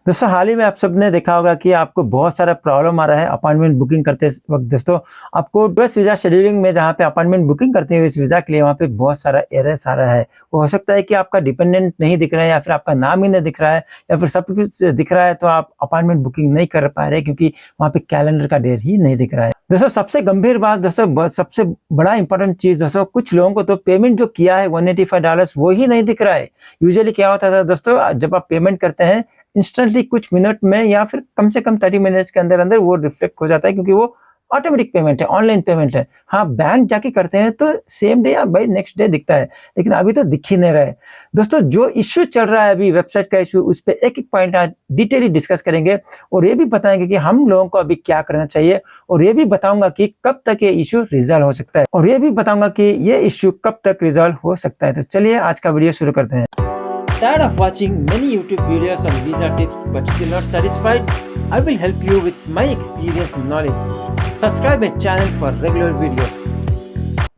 दोस्तों हाल ही में आप सबने देखा होगा कि आपको बहुत सारा प्रॉब्लम आ रहा है अपॉइंटमेंट बुकिंग करते वक्त। दोस्तों आपको बस वीज़ा शेड्यूलिंग में जहाँ पे अपॉइंटमेंट बुकिंग करते हैं इस वीज़ा के लिए वहाँ पे बहुत सारा एरर्स आ रहा है। वो हो सकता है कि आपका डिपेंडेंट नहीं दिख रहा है या फिर आपका नाम ही नहीं दिख रहा है या फिर सब कुछ दिख रहा है तो आप अपॉइंटमेंट बुकिंग नहीं कर पा रहे क्योंकि वहाँ पे कैलेंडर का डेट ही नहीं दिख रहा है। दोस्तों सबसे गंभीर बात, दोस्तों सबसे बड़ा इंपॉर्टेंट चीज़, दोस्तों कुछ लोगों को तो पेमेंट जो किया है $185 वो ही नहीं दिख रहा है। यूजुअली क्या होता था दोस्तों, जब आप पेमेंट करते हैं इंस्टेंटली कुछ मिनट में या फिर कम से कम 30 मिनट्स के अंदर अंदर वो रिफ्लेक्ट हो जाता है क्योंकि वो ऑटोमेटिक पेमेंट है, ऑनलाइन पेमेंट है। हाँ, बैंक जाके करते हैं तो सेम डे या भाई नेक्स्ट डे दिखता है, लेकिन अभी तो दिख ही नहीं रहा है। दोस्तों जो इश्यू चल रहा है अभी वेबसाइट का इश्यू, उस पर एक एक पॉइंट आज डिटेली डिस्कस करेंगे और ये भी बताएंगे कि हम लोगों को अभी क्या करना चाहिए और ये भी बताऊंगा कि कब तक ये इश्यू रिजॉल्व हो सकता है और ये भी बताऊंगा कि ये इश्यू कब तक रिजॉल्व हो सकता है। तो चलिए आज का वीडियो शुरू करते हैं। Tired of watching many YouTube videos on visa tips but still not satisfied? I will help you with my experience and knowledge. Subscribe my channel for regular videos.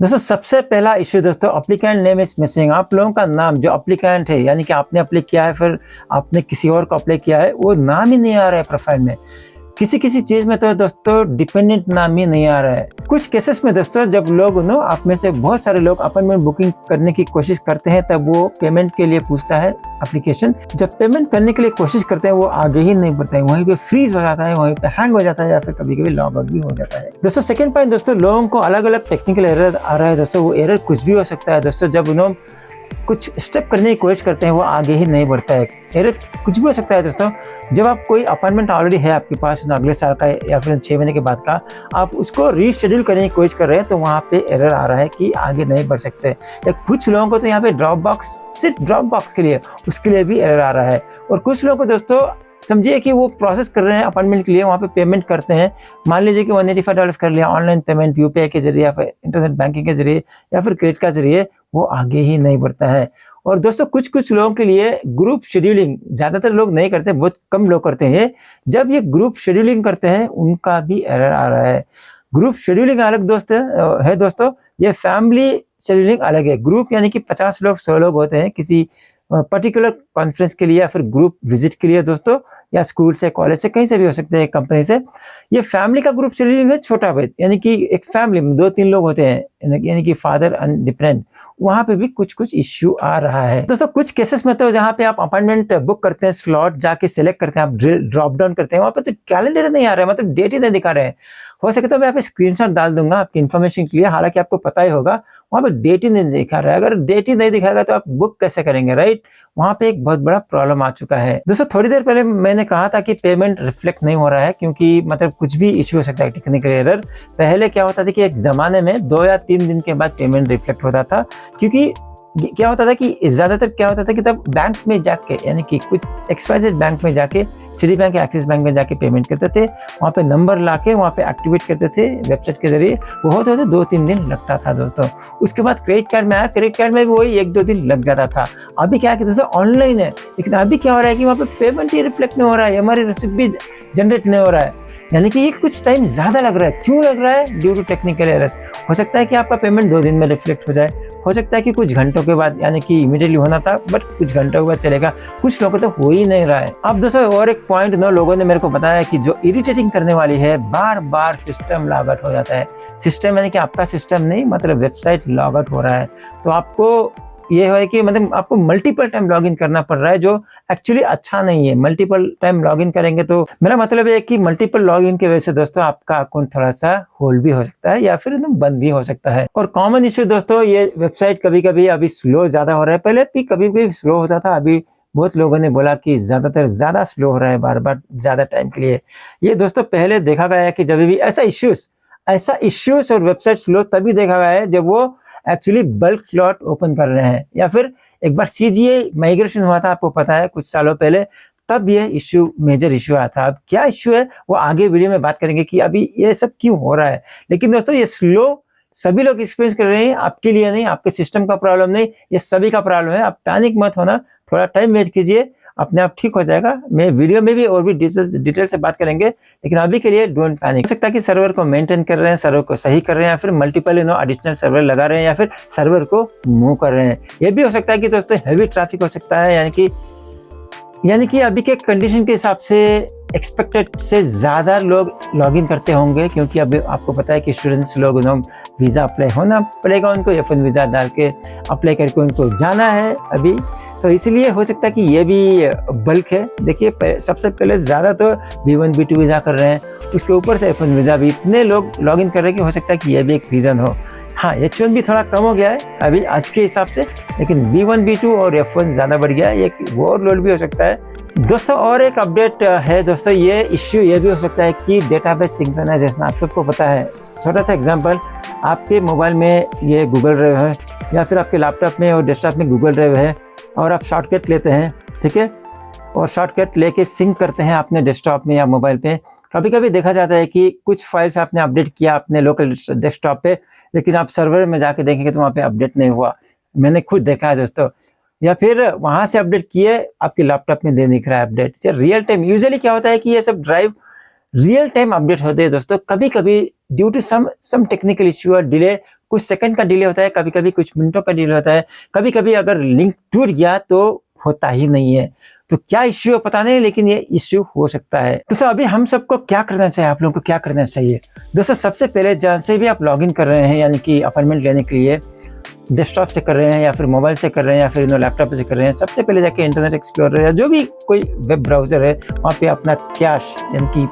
दोस्तों सबसे पहला इश्यू दोस्तों, एप्लीकेंट नेम इज मिसिंग। आप लोगों का नाम जो applicant है यानी कि आपने अप्लाई किया है फिर आपने किसी और को अप्लाई किया है, वो नाम ही नहीं आ रहा है प्रोफाइल में। किसी किसी चीज में तो दोस्तों डिपेंडेंट नाम ही नहीं आ रहा है। कुछ केसेस में दोस्तों जब लोग आप में से बहुत सारे लोग अपॉइंटमेंट बुकिंग करने की कोशिश करते हैं तब वो पेमेंट के लिए पूछता है एप्लीकेशन। जब पेमेंट करने के लिए कोशिश करते हैं वो आगे ही नहीं बढ़ता है, वहीं पे फ्रीज हो जाता है, वहीं पे हैंग हो जाता है या फिर कभी कभी लॉग आउट भी हो जाता है। दोस्तों सेकंड पॉइंट, दोस्तों लोगों को अलग अलग टेक्निकल एरर आ रहा है। दोस्तों वो एरर कुछ भी हो सकता है। दोस्तों जब उन्होंने कुछ स्टेप करने की कोशिश करते हैं वो आगे ही नहीं बढ़ता है। एरर कुछ भी हो सकता है दोस्तों। जब आप कोई अपॉइंटमेंट ऑलरेडी है आपके पास अगले साल का या फिर 6 महीने के बाद का, आप उसको रीशेड्यूल करने की कोशिश कर रहे हैं तो वहाँ पे एरर आ रहा है कि आगे नहीं बढ़ सकते। या कुछ लोगों को तो यहाँ पे ड्रॉप बॉक्स, सिर्फ ड्रॉप बॉक्स के लिए, उसके लिए भी एरर आ रहा है। और कुछ लोगों को दोस्तों समझिए कि वो प्रोसेस कर रहे हैं अपॉइंटमेंट के लिए, वहाँ पे पेमेंट करते हैं, मान लीजिए कि $185 कर लिया ऑनलाइन पेमेंट यूपीआई के जरिए या फिर इंटरनेट बैंकिंग के जरिए या फिर क्रेडिट के जरिए, वो आगे ही नहीं बढ़ता है। और दोस्तों कुछ लोगों के लिए ग्रुप शेड्यूलिंग ज़्यादातर लोग नहीं करते, बहुत कम लोग करते हैं। जब ये ग्रुप शेड्यूलिंग करते हैं उनका भी एरर आ रहा है। ग्रुप शेड्यूलिंग अलग है दोस्तों, ये फैमिली शेड्यूलिंग अलग है। ग्रुप यानी कि 50 लोग 100 लोग होते हैं किसी पर्टिकुलर कॉन्फ्रेंस के लिए या फिर ग्रुप विजिट के लिए दोस्तों, या स्कूल से, कॉलेज से, कहीं से भी हो सकते हैं, कंपनी से। ये फैमिली का ग्रुप शेड्यूलिंग है छोटा भाई, यानी कि एक फैमिली में 2-3 लोग होते हैं यानी कि फादर एंड डिपेंडेंट, वहाँ पे भी कुछ इश्यू आ रहा है। दोस्तों कुछ केसेस में तो जहाँ पे आप अपॉइंटमेंट बुक करते हैं, स्लॉट जाके सिलेक्ट करते हैं, आप ड्रॉप डाउन करते हैं, वहाँ पे तो कैलेंडर नहीं आ रहा है, मतलब डेट ही नहीं दिखा रहे हैं। हो सके तो मैं यहाँ पे स्क्रीनशॉट डाल दूंगा आपकी इन्फॉर्मेशन के लिए, हालांकि आपको पता ही होगा वहाँ पे डेट ही नहीं दिखा रहा है। अगर डेट ही नहीं दिखाएगा तो आप बुक कैसे करेंगे, राइट? वहाँ पे एक बहुत बड़ा प्रॉब्लम आ चुका है। दोस्तों थोड़ी देर पहले मैंने कहा था कि पेमेंट रिफ्लेक्ट नहीं हो रहा है क्योंकि मतलब कुछ भी इश्यू हो सकता है, टेक्निकल एरर। पहले क्या होता था कि एक जमाने में 2 या 3 दिन के बाद पेमेंट रिफ्लेक्ट होता था, क्योंकि क्या होता था कि ज़्यादातर क्या होता था कि तब बैंक में जाके, यानी कि कुछ XYZ बैंक में जाके, सिटी बैंक या एक्सिस बैंक में जाके पेमेंट करते थे, वहाँ पे नंबर लाके वहाँ पे एक्टिवेट करते थे वेबसाइट के जरिए। वो होते 2-3 दिन लगता था दोस्तों। उसके बाद क्रेडिट कार्ड में आया, क्रेडिट कार्ड में भी वही 1-2 दिन लग जाता था। अभी क्या है कि दोस्तों ऑनलाइन है, लेकिन अभी क्या हो रहा है कि वहाँ पे पेमेंट ही रिफ्लेक्ट नहीं हो रहा है, हमारी रिसिप्ट भी जनरेट नहीं हो रहा है, यानी कि ये कुछ टाइम ज़्यादा लग रहा है। क्यों लग रहा है? Due to technical errors. हो सकता है कि आपका पेमेंट 2 दिन में रिफ्लेक्ट हो जाए, हो सकता है कि कुछ घंटों के बाद, यानी कि इमीडिएटली होना था बट कुछ घंटों के बाद चलेगा। कुछ लोगों को तो हो ही नहीं रहा है। अब दोस्तों और एक पॉइंट लोगों ने मेरे को बताया कि जो इरिटेटिंग करने वाली है, बार बार सिस्टम लॉग आउट हो जाता है। सिस्टम यानी कि आपका सिस्टम नहीं, मतलब वेबसाइट लॉग आउट हो रहा है। तो आपको ये है कि मतलब आपको मल्टीपल टाइम लॉगिन करना पड़ रहा है, जो एक्चुअली अच्छा नहीं है। मल्टीपल टाइम लॉगिन करेंगे तो मेरा मतलब है कि मल्टीपल लॉगिन की वजह से दोस्तों आपका अकाउंट थोड़ा सा होल्ड भी हो सकता है या फिर एकदम बंद भी हो सकता है। और कॉमन इश्यू दोस्तों, ये वेबसाइट कभी कभी अभी स्लो ज़्यादा हो रहा है। पहले भी कभी कभी स्लो होता था, अभी बहुत लोगों ने बोला कि ज़्यादातर ज़्यादा स्लो हो रहा है, बार बार ज़्यादा टाइम के लिए। ये दोस्तों पहले देखा गया है कि जब भी ऐसा इश्यूज और वेबसाइट स्लो तभी देखा गया है जब वो एक्चुअली बल्क स्लॉट ओपन कर रहे हैं, या फिर एक बार CGA माइग्रेशन हुआ था, आपको पता है कुछ सालों पहले, तब ये इश्यू, मेजर इश्यू आया था। अब क्या इश्यू है वो आगे वीडियो में बात करेंगे कि अभी ये सब क्यों हो रहा है। लेकिन दोस्तों ये स्लो सभी लोग एक्सपीरियंस कर रहे हैं, आपके लिए नहीं, आपके सिस्टम का प्रॉब्लम नहीं, ये सभी का प्रॉब्लम है। आप पैनिक मत होना, थोड़ा टाइम वेट कीजिए, अपने आप ठीक हो जाएगा। मैं वीडियो में भी और भी डिटेल से बात करेंगे, लेकिन अभी के लिए डोंट पैनिक। हो सकता है कि सर्वर को मेंटेन कर रहे हैं, सर्वर को सही कर रहे हैं, या फिर मल्टीपल एडिशनल सर्वर लगा रहे हैं, या फिर सर्वर को मूव कर रहे हैं। ये भी हो सकता है कि दोस्तों हैवी ट्रैफिक हो सकता है, यानी कि यानी कि अभी के कंडीशन के हिसाब से एक्सपेक्टेड से ज़्यादा लोग लॉगिन करते होंगे, क्योंकि अभी आपको पता है कि स्टूडेंट्स लोग वीज़ा अप्लाई होना पड़ेगा उनको, F1 वीज़ा डाल के अप्लाई करके उनको जाना है अभी, तो इसलिए हो सकता है कि ये भी बल्क है। देखिए सबसे पहले ज़्यादा तो B1 B2 वीज़ा कर रहे हैं, उसके ऊपर से F1 वीज़ा भी इतने लोग लॉगिन कर रहे हैं कि हो सकता है कि ये भी एक रीज़न हो। हाँ, H1 भी थोड़ा कम हो गया है अभी आज के हिसाब से, लेकिन B1 B2 और F1 ज़्यादा बढ़ गया है, एक ओवरलोड भी हो सकता है। दोस्तों और एक अपडेट है दोस्तों, ये इश्यू ये भी हो सकता है कि डेटाबेस सिंक्रोनाइजेशन, आप सबको पता है, छोटा सा एग्जांपल, आपके मोबाइल में ये गूगल ड्राइव है या फिर आपके लैपटॉप में और डेस्कटॉप में गूगल ड्राइव है, और आप शॉर्टकट लेते हैं, ठीक है, और शॉर्टकट लेके सिंक करते हैं अपने डेस्कटॉप में या मोबाइल पे। कभी कभी देखा जाता है कि कुछ फाइल्स आपने अपडेट किया अपने लोकल डेस्कटॉप पे, लेकिन आप सर्वर में जाके देखेंगे तो वहाँ पे अपडेट नहीं हुआ। मैंने खुद देखा है दोस्तों। या फिर वहाँ से अपडेट किए, आपके लैपटॉप में दे दिख रहा है अपडेट। रियल टाइम यूजुअली क्या होता है कि ये सब ड्राइव रियल टाइम अपडेट होते हैं दोस्तों। कभी कभी due to some technical issue और डिले, कुछ सेकंड का डिले होता है, कभी कभी कुछ मिनटों का डिले होता है, कभी कभी अगर लिंक टूट गया तो होता ही नहीं है। तो क्या इश्यू है पता नहीं, लेकिन ये इश्यू हो सकता है। दोस्तों अभी हम सबको क्या करना चाहिए, आप लोगों को क्या करना चाहिए दोस्तों? सबसे पहले जहाँ से भी आप लॉगिन कर रहे हैं, यानी कि अपॉइंटमेंट लेने के लिए डेस्कटॉप से कर रहे हैं या फिर मोबाइल से कर रहे हैं या फिर लैपटॉप से कर रहे हैं, सबसे पहले जाके इंटरनेट एक्सप्लोरर या जो भी कोई वेब ब्राउज़र है वहाँ पे अपना कैश यानी कि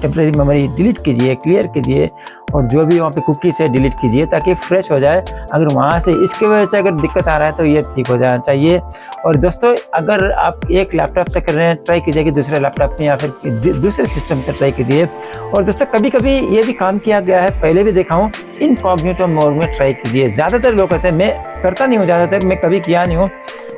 टेम्परेरी मेमोरी डिलीट कीजिए, क्लियर कीजिए, और जो भी वहाँ पे कुकीज़ है डिलीट कीजिए ताकि फ्रेश हो जाए। अगर वहाँ से इसके वजह से अगर दिक्कत आ रहा है तो ये ठीक हो जाना चाहिए। और दोस्तों अगर आप एक लैपटॉप से कर रहे हैं, ट्राई कीजिए कि दूसरे लैपटॉप में या फिर दूसरे सिस्टम से ट्राई कीजिए। और दोस्तों कभी कभी ये भी काम किया गया है, पहले भी देखा हूँ, इनकॉग्निटो मोड में ट्राई कीजिए। ज़्यादातर लोग कहते हैं, मैं करता नहीं हूँ, ज़्यादातर मैं कभी किया नहीं हूँ,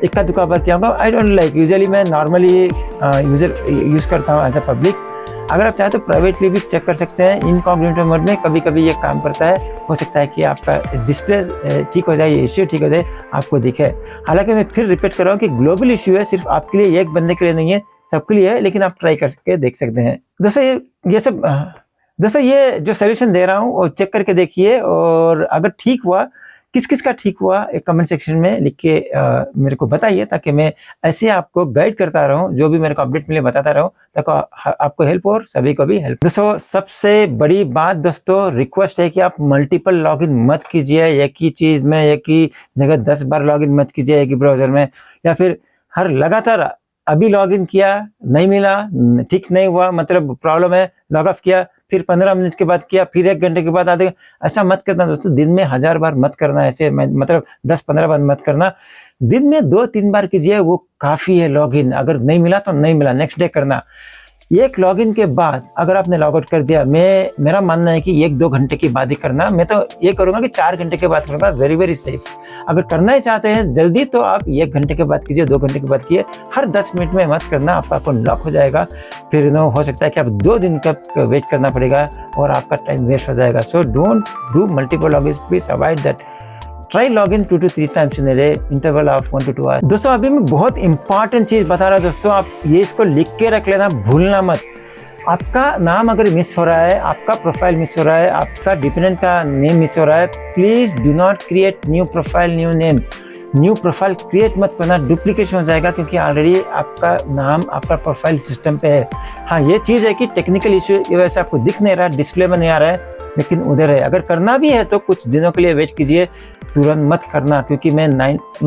इक्का दुक्का बार किया हूँ। आई डोंट लाइक, यूजुअली मैं नॉर्मली यूज़ करता हूँ एज अ पब्लिक। अगर आप चाहें तो प्राइवेटली भी चेक कर सकते हैं इनकॉग्निटो मोड में, कभी कभी ये काम करता है। हो सकता है कि आपका डिस्प्ले ठीक हो जाए, ये इश्यू ठीक हो जाए, आपको दिखे। हालांकि मैं फिर रिपीट कर रहा हूँ कि ग्लोबल इश्यू है, सिर्फ आपके लिए, एक बंदे के लिए नहीं है, सबके लिए है, लेकिन आप ट्राई करके देख सकते हैं। दोस्तों ये जो सोल्यूशन दे रहा हूँ वो चेक करके देखिए, और अगर ठीक हुआ, किस किस का ठीक हुआ, एक कमेंट सेक्शन में लिख के मेरे को बताइए, ताकि मैं ऐसे आपको गाइड करता रहूं, जो भी मेरे को अपडेट मिले बताता रहूं, ताकि आपको हेल्प और सभी को भी हेल्प। दोस्तों सबसे बड़ी बात दोस्तों, रिक्वेस्ट है कि आप मल्टीपल लॉगिन मत कीजिए, एक ही चीज़ में एक ही जगह 10 बार लॉगिन मत कीजिए एक ही ब्राउज़र में, या फिर हर लगातार अभी लॉगिन किया नहीं मिला, ठीक नहीं हुआ, मतलब प्रॉब्लम है, लॉग ऑफ किया, फिर 15 मिनट के बाद किया, फिर 1 घंटे के बाद आधे, ऐसा मत करना दोस्तों। दिन में 1000 बार मत करना, ऐसे मतलब 10-15 बार मत करना। दिन में 2-3 बार कीजिए, वो काफ़ी है लॉगिन। अगर नहीं मिला तो नहीं मिला, नेक्स्ट डे करना। एक लॉगिन के बाद अगर आपने लॉग आउट कर दिया, मेरा मानना है कि 1-2 घंटे के बाद ही करना। मैं तो ये करूँगा कि 4 घंटे के बाद करूँगा, वेरी वेरी सेफ। अगर करना ही चाहते हैं जल्दी तो आप 1 घंटे के बाद कीजिए, 2 घंटे के बाद कीजिए, हर 10 मिनट में मत करना, आपका अकाउंट लॉक हो जाएगा। फिर हो सकता है कि आप 2 दिन तक वेट करना पड़ेगा और आपका टाइम वेस्ट हो जाएगा। So don't do multiple login, please avoid that. Try login 2 to 3 times in a day, interval of 1 to 2 hours. दोस्तों अभी मैं बहुत इंपॉर्टेंट चीज़ बता रहा हूँ दोस्तों, आप ये इसको लिख के रख लेना, भूलना मत। आपका नाम अगर मिस हो रहा है, आपका प्रोफाइल मिस हो रहा है, आपका डिपेंडेंट का नेम मिस हो रहा है, please do not create new profile, new name. New profile create मत करना, डुप्लीकेशन हो जाएगा, क्योंकि ऑलरेडी आपका नाम, आपका प्रोफाइल सिस्टम पे है। हाँ, ये चीज़ है कि टेक्निकल इशू की वजह से आपको दिख नहीं रहा, डिस्प्ले में नहीं आ रहा है, लेकिन उधर है। अगर करना भी है तो कुछ दिनों के लिए वेट कीजिए, तुरंत मत करना, क्योंकि मैं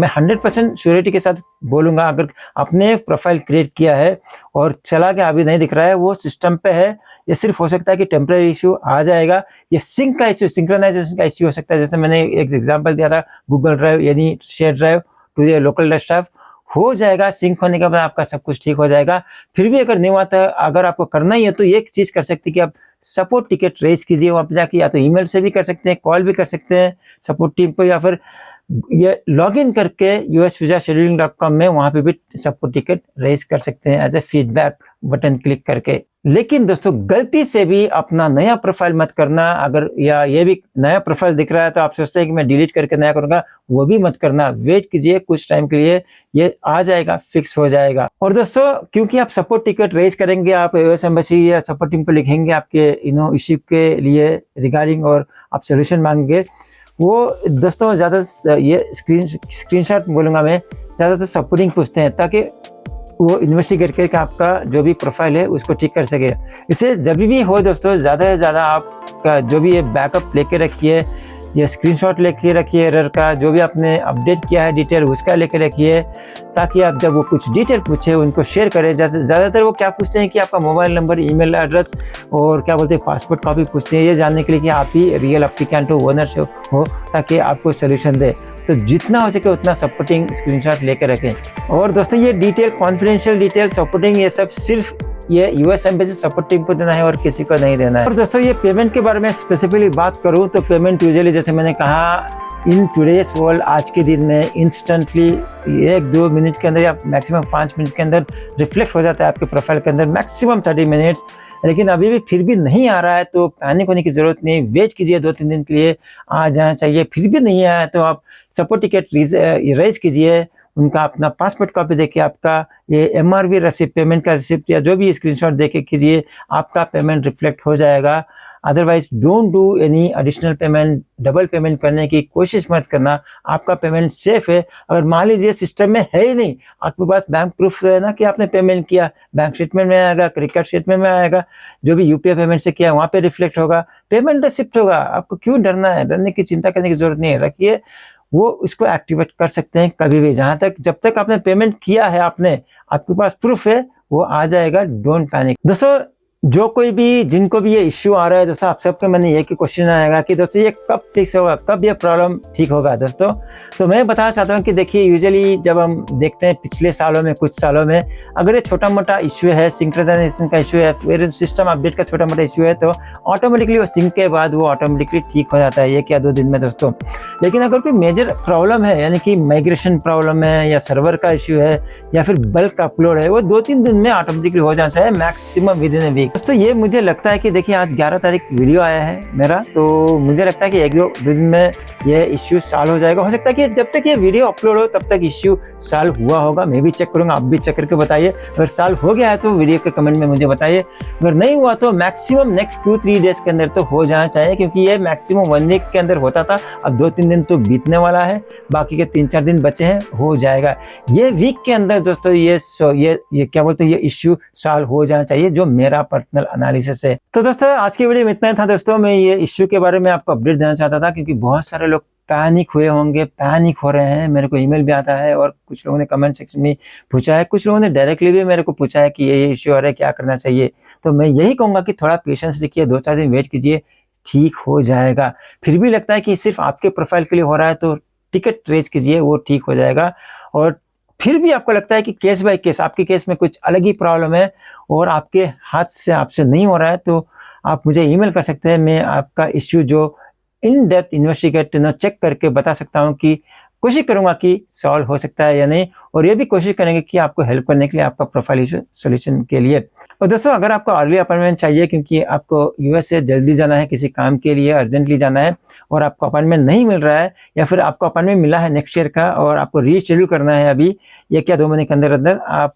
100% श्योरिटी के साथ बोलूँगा, अगर आपने प्रोफाइल क्रिएट किया है और चला गया, अभी नहीं दिख रहा है, वो सिस्टम पे है। ये सिर्फ हो सकता है कि टेम्परेरी इशू आ जाएगा, ये सिंक का इशू, सिंक्रोनाइजेशन का इशू हो सकता है। जैसे मैंने एक एग्जांपल दिया था, गूगल ड्राइव यानी share drive to the local desktop, हो जाएगा। सिंक होने के बाद आपका सब कुछ ठीक हो जाएगा। फिर भी अगर नहीं हुआ था, अगर आपको करना ही है तो एक चीज़ कर सकते हैं कि आप सपोर्ट टिकट रेज कीजिए वहाँ पे जाके, या तो ईमेल से भी कर सकते हैं, कॉल भी कर सकते हैं सपोर्ट टीम को, या फिर ये लॉगिन करके usvisascheduling.com में वहाँ पे भी सपोर्ट टिकट रेज कर सकते हैं as a feedback button click करके। लेकिन दोस्तों गलती से भी अपना नया प्रोफाइल मत करना। अगर या ये भी नया प्रोफाइल दिख रहा है तो आप सोचते हैं कि मैं डिलीट करके नया करूँगा, वो भी मत करना। वेट कीजिए कुछ टाइम के लिए, ये आ जाएगा, फिक्स हो जाएगा। और दोस्तों क्योंकि आप सपोर्ट टिकट रेज करेंगे, आप यूएस एम्बेसी या सपोर्ट टीम को लिखेंगे आपके इश्यू के लिए रिगार्डिंग, और आप सोल्यूशन मांगेंगे, वो दोस्तों ज़्यादा ये स्क्रीनशॉट बोलूँगा मैं, ज़्यादातर सपोर्टिंग पूछते हैं, ताकि वो इन्वेस्टिगेट करके आपका जो भी प्रोफाइल है उसको ठीक कर सके। इसे जब भी हो दोस्तों, ज़्यादा से ज़्यादा आपका जो भी ये बैकअप लेके रखिए, ये स्क्रीनशॉट लेके रखिए एरर का, जो भी आपने अपडेट किया है डिटेल उसका लेके रखिए, ताकि आप जब वो कुछ डिटेल पूछे उनको शेयर करें। जैसे ज़्यादातर वो क्या पूछते हैं कि आपका मोबाइल नंबर, ईमेल एड्रेस और क्या बोलते हैं पासपोर्ट कॉपी पूछते हैं, ये जानने के लिए कि आप ही रियल एप्लीकेंट हो, ओनर हो, ताकि आपको सोल्यूशन दे। तो जितना हो सके उतना सपोर्टिंग स्क्रीनशॉट लेकर रखें। और दोस्तों ये डिटेल, कॉन्फिडेंशियल डिटेल, सपोर्टिंग, ये सब सिर्फ ये यूएस एम्बेसी सपोर्ट टीम को देना है और किसी को नहीं देना है। और दोस्तों ये पेमेंट के बारे में स्पेसिफिकली बात करूं तो पेमेंट यूजुअली, जैसे मैंने कहा, इन टुडेज वर्ल्ड, आज के दिन में इंस्टेंटली 1-2 मिनट के अंदर या मैक्सिमम 5 मिनट के अंदर रिफ्लेक्ट हो जाता है आपके प्रोफाइल के अंदर, मैक्सिमम 30 मिनट्स। लेकिन अभी भी फिर भी नहीं आ रहा है तो पैनिक होने की ज़रूरत नहीं, वेट कीजिए 2-3 दिन के लिए, आ जाना चाहिए। फिर भी नहीं आया तो आप सपोर्ट टिकट रेज कीजिए, उनका अपना पासपोर्ट कॉपी देके आपका ये एमआरवी रसीद, पेमेंट का रिसिप्ट या जो भी स्क्रीनशॉट देके कीजिए, आपका पेमेंट रिफ्लेक्ट हो जाएगा। Otherwise don't do any additional payment, double payment करने की कोशिश मत करना, आपका पेमेंट सेफ है। अगर मान लीजिए सिस्टम में है ही नहीं, आपके पास बैंक प्रूफ है ना कि आपने पेमेंट किया, बैंक स्टेटमेंट में आएगा, क्रेडिट स्टेटमेंट में आएगा, जो भी यूपीआई पेमेंट से किया वहाँ पे रिफ्लेक्ट होगा, पेमेंट रिसिप्ट होगा। आपको क्यों डरना है? डरने की चिंता करने की जरूरत नहीं है, रखिए, वो इसको एक्टिवेट कर सकते हैं कभी भी, जहाँ तक जब तक आपने पेमेंट किया है, आपके पास प्रूफ है, वो आ जाएगा। डोंट पैनिक दोस्तों। जो कोई भी, जिनको भी ये इश्यू आ रहा है दोस्तों, आप सबके मन में ये क्वेश्चन आएगा कि दोस्तों ये कब फिक्स होगा, कब ये प्रॉब्लम ठीक होगा दोस्तों। तो मैं बताना चाहता हूँ कि देखिए, यूजुअली जब हम देखते हैं पिछले सालों में, कुछ सालों में, अगर ये छोटा मोटा इश्यू है, सिंक्रोनाइजेशन का इश्यू है, फिर सिस्टम अपडेट का छोटा मोटा इश्यू है, तो ऑटोमेटिकली वो सिंक के बाद वो ऑटोमेटिकली ठीक हो जाता है 1 या 2 दिन में दोस्तों। लेकिन अगर कोई मेजर प्रॉब्लम है, यानी कि माइग्रेशन प्रॉब्लम है या सर्वर का इश्यू है या फिर बल्क अपलोड है, वो 2-3 दिन में ऑटोमेटिकली हो जाना चाहिए, maximum within a week. दोस्तों ये मुझे लगता है कि देखिए, आज 11 तारीख वीडियो आया है मेरा, तो मुझे लगता है कि 1-2 दिन में ये इश्यू सॉल्व हो जाएगा। हो सकता है कि जब तक ये वीडियो अपलोड हो तब तक इश्यू सॉल्व हुआ होगा, मैं भी चेक करूंगा, आप भी चेक करके बताइए। अगर सॉल्व हो गया है तो वीडियो के कमेंट में मुझे बताइए, अगर नहीं हुआ तो मैक्सिमम नेक्स्ट 2-3 डेज के अंदर तो हो जाना चाहिए, क्योंकि ये मैक्सिमम 1 वीक के अंदर होता था, अब 2-3 दिन तो बीतने वाला है, बाकी के 3-4 दिन बचे हैं, हो जाएगा ये वीक के अंदर दोस्तों। ये क्या बोलते हैं, ये इश्यू सॉल्व हो जाना चाहिए, जो मेरा पर्सनल एनालिसिस है। तो दोस्तों आज की वीडियो में इतना ही था दोस्तों। मैं ये इश्यू के बारे में आपको अपडेट देना चाहता था, क्योंकि बहुत सारे लोग पैनिक हुए होंगे, पैनिक हो रहे हैं, मेरे को ईमेल भी आता है और कुछ लोगों ने कमेंट सेक्शन में पूछा है, कुछ लोगों ने डायरेक्टली भी मेरे को पूछा है कि ये इश्यू आ रहा है, क्या करना चाहिए। तो मैं यही कहूँगा कि थोड़ा पेशेंस रखिए, 2-4 दिन वेट कीजिए, ठीक हो जाएगा। फिर भी लगता है कि सिर्फ आपके प्रोफाइल के लिए हो रहा है तो टिकट रेज कीजिए, वो ठीक हो जाएगा। और फिर भी आपको लगता है कि केस बाय केस, आपके केस में कुछ अलग ही प्रॉब्लम है और आपके हाथ से आपसे नहीं हो रहा है, तो आप मुझे ईमेल कर सकते हैं। मैं आपका इश्यू जो इन डेप्थ इन्वेस्टिगेट चेक करके बता सकता हूं कि कोशिश करूंगा कि सॉल्व हो सकता है या नहीं, और ये भी कोशिश करेंगे कि आपको हेल्प करने के लिए, आपका प्रोफाइल इशू सोल्यूशन के लिए। और दोस्तों अगर आपको अर्ली अपॉइंटमेंट चाहिए, क्योंकि आपको यूएस से जल्दी जाना है, किसी काम के लिए अर्जेंटली जाना है और आपको अपॉइंटमेंट नहीं मिल रहा है, या फिर आपको अपॉइंटमेंट मिला है नेक्स्ट ईयर का और आपको रीशेड्यूल करना है अभी 1 या 2 महीने के अंदर अंदर, आप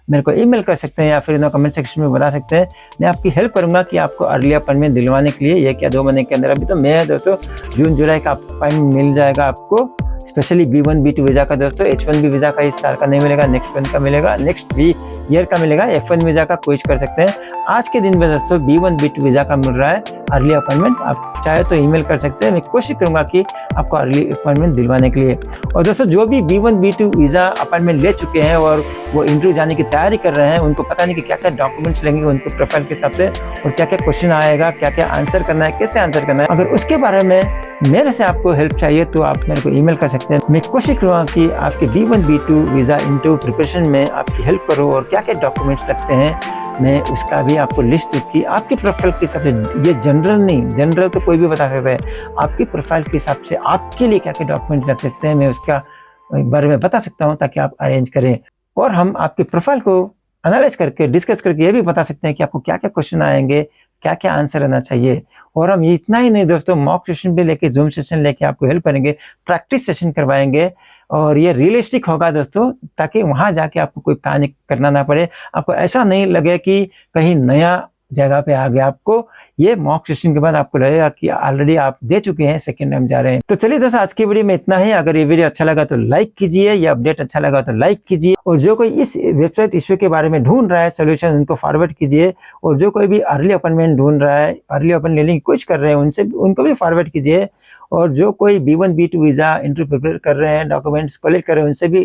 मेरे को ईमेल कर सकते हैं या फिर कमेंट सेक्शन में बता सकते हैं। मैं आपकी हेल्प करूंगा कि आपको अर्ली अपॉइंटमेंट दिलवाने के लिए 1 या 2 महीने के अंदर। अभी तो मैं दोस्तों जून जुलाई का अपॉइंटमेंट मिल जाएगा आपको, स्पेशली B1 B2 वीज़ा का दोस्तों। H1B वीज़ा का इस साल का नहीं मिलेगा, नेक्स्ट वन का मिलेगा, नेक्स्ट ईयर का मिलेगा। F1 वीज़ा का कोशिश कर सकते हैं। आज के दिन में दोस्तों B1 B2 वीज़ा का मिल रहा है अर्ली अपॉइंटमेंट, आप चाहे तो ईमेल कर सकते हैं, मैं कोशिश करूंगा कि आपको अर्ली अपॉइंटमेंट दिलवाने के लिए। और दोस्तों जो भी B1 B2 वीज़ा अपॉइंटमेंट ले चुके हैं और वो इंटरव्यू जाने की तैयारी कर रहे हैं, उनको पता नहीं कि क्या क्या डॉक्यूमेंट्स लगेंगे उनके प्रोफाइल के हिसाब से, और क्या क्या क्वेश्चन आएगा, क्या क्या आंसर करना है, कैसे आंसर करना है। अगर उसके बारे में मेरे से आपको हेल्प चाहिए तो आप मेरे को ईमेल कर सकते हैं। मैं कोशिश करूँगा कि आपके B1 B2 visa interview preparation में आपकी हेल्प करूँ, और क्या क्या डॉक्यूमेंट्स लगते हैं मैं उसका भी आपको लिस्ट दूँगी। आपके प्रोफाइल के हिसाब से, ये जनरल नहीं, जनरल तो कोई भी बता सकता है, आपके प्रोफाइल के हिसाब से आपके लिए क्या क्या डॉक्यूमेंट लग सकते हैं, मैं उसका बारे में बता सकता हूँ, ताकि आप अरेंज करें। और हम आपके प्रोफाइल को एनालाइज करके, डिस्कस करके ये भी बता सकते हैं कि आपको क्या क्या क्वेश्चन आएंगे, क्या क्या आंसर रहना चाहिए। और हम इतना ही नहीं दोस्तों, मॉक सेशन भी लेके, जूम सेशन लेके आपको हेल्प करेंगे, प्रैक्टिस सेशन करवाएंगे, और ये रियलिस्टिक होगा दोस्तों, ताकि वहाँ जाके आपको कोई पैनिक करना ना पड़े, आपको ऐसा नहीं लगे कि कहीं नया जगह पे आ गया। आपको ये मॉक सेशन के बाद आपको लगेगा कि ऑलरेडी आप दे चुके हैं, सेकंड टाइम जा रहे हैं। तो चलिए दोस्तों, आज की वीडियो में इतना ही। अगर ये वीडियो अच्छा लगा तो लाइक कीजिए, ये अपडेट अच्छा लगा तो लाइक कीजिए, और जो कोई इस वेबसाइट इश्यू के बारे में ढूंढ रहा है सोल्यूशन, उनको फॉरवर्ड कीजिए, और जो कोई भी अर्ली अपॉइंटमेंट ढूंढ रहा है, अर्ली अपॉइंटमेंट लेने की कोशिश कर रहे हैं, उनको भी फॉरवर्ड कीजिए, और जो कोई B1 B2 visa interview prepare कर रहे हैं, डॉक्यूमेंट्स कलेक्ट कर रहे हैं, उनसे भी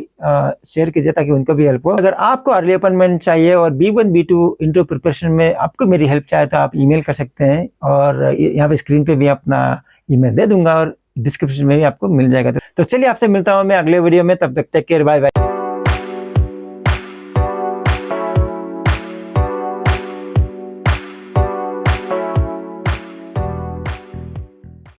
शेयर कीजिए ताकि उनको भी हेल्प हो। अगर आपको अर्ली अपॉइंटमेंट चाहिए और B1 B2 इंटरव्यू प्रिपरेशन में आपको मेरी हेल्प चाहिए तो आप ईमेल कर सकते हैं, और यहाँ पे स्क्रीन पे भी अपना ईमेल दे दूंगा और डिस्क्रिप्शन में भी आपको मिल जाएगा। तो चलिए, आपसे मिलता हूँ मैं अगले वीडियो में, तब तक टेक केयर, बाय बाय।